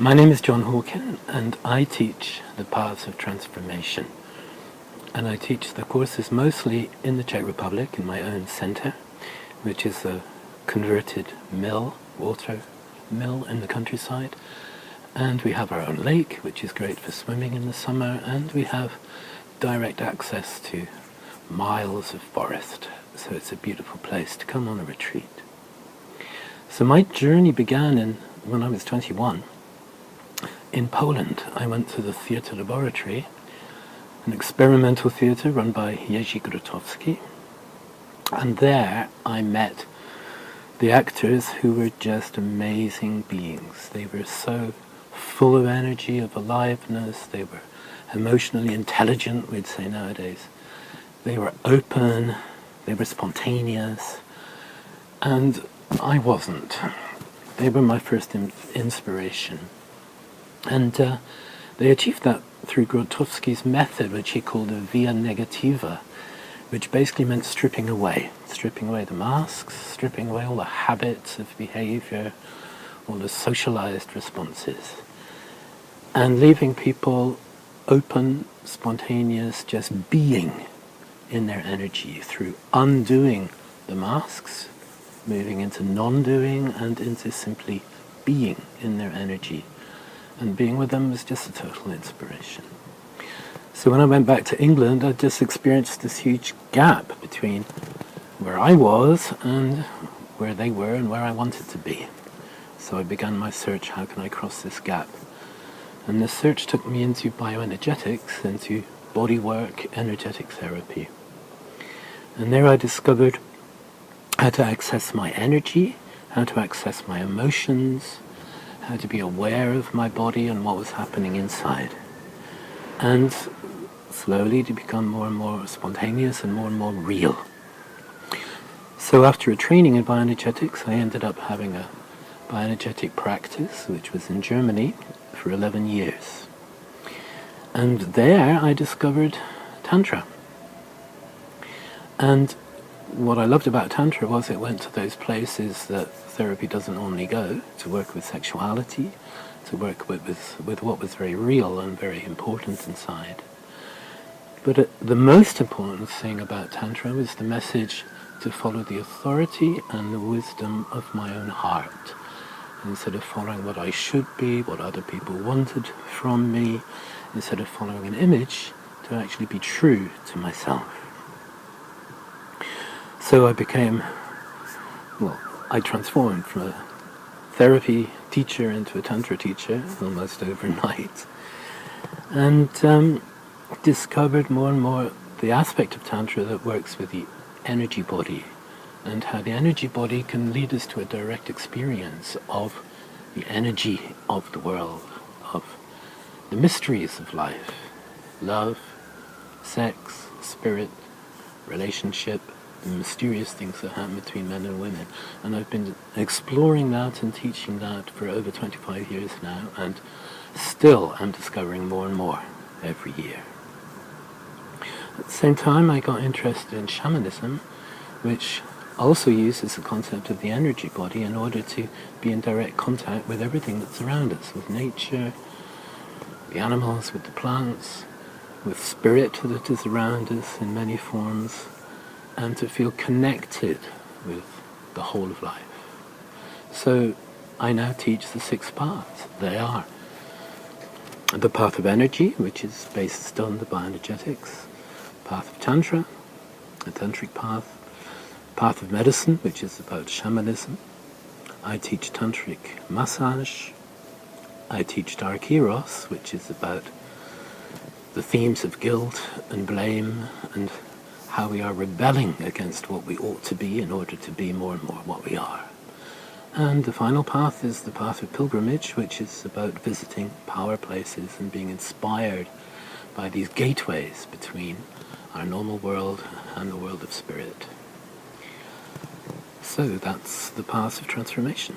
My name is John Hawken, and I teach the paths of transformation. And I teach the courses mostly in the Czech Republic, in my own center, which is a converted water mill in the countryside. And we have our own lake, which is great for swimming in the summer, and we have direct access to miles of forest. So it's a beautiful place to come on a retreat. So my journey began when I was 21. In Poland, I went to the theatre laboratory, an experimental theatre run by Jerzy Grotowski, and there I met the actors who were just amazing beings. They were so full of energy, of aliveness. They were emotionally intelligent, we'd say nowadays. They were open, they were spontaneous, and I wasn't. They were my first inspiration. And they achieved that through Grotowski's method, which he called a via negativa, which basically meant stripping away the masks, stripping away all the habits of behavior, all the socialized responses, and leaving people open, spontaneous, just being in their energy through undoing the masks, moving into non-doing and into simply being in their energy. And being with them was just a total inspiration. So when I went back to England, I just experienced this huge gap between where I was and where they were and where I wanted to be. So I began my search, how can I cross this gap? And this search took me into bioenergetics, into bodywork, energetic therapy. And there I discovered how to access my energy, how to access my emotions, how to be aware of my body and what was happening inside. And slowly to become more and more spontaneous and more real. So after a training in bioenergetics, I ended up having a bioenergetic practice, which was in Germany, for 11 years. And there I discovered Tantra. And what I loved about Tantra was it went to those places that therapy doesn't normally go, to work with sexuality, to work with what was very real and very important inside. But the most important thing about Tantra was the message to follow the authority and the wisdom of my own heart, instead of following what I should be, what other people wanted from me, instead of following an image, to actually be true to myself. So I transformed from a therapy teacher into a Tantra teacher almost overnight, and discovered more and more the aspect of Tantra that works with the energy body, and how the energy body can lead us to a direct experience of the energy of the world, of the mysteries of life, love, sex, spirit, relationship, the mysterious things that happen between men and women. And I've been exploring that and teaching that for over 25 years now, and still I'm discovering more and more every year. At the same time, I got interested in shamanism, which also uses the concept of the energy body in order to be in direct contact with everything that's around us, with nature, the animals, with the plants, with spirit that is around us in many forms, and to feel connected with the whole of life. So I now teach the 6 paths. They are the path of energy, which is based on the bioenergetics, path of Tantra, the tantric path of medicine, which is about shamanism. I teach tantric massage. I teach Dark Eros, which is about the themes of guilt and blame and how we are rebelling against what we ought to be in order to be more and more what we are. And the final path is the path of pilgrimage, which is about visiting power places and being inspired by these gateways between our normal world and the world of spirit. So that's the path of transformation.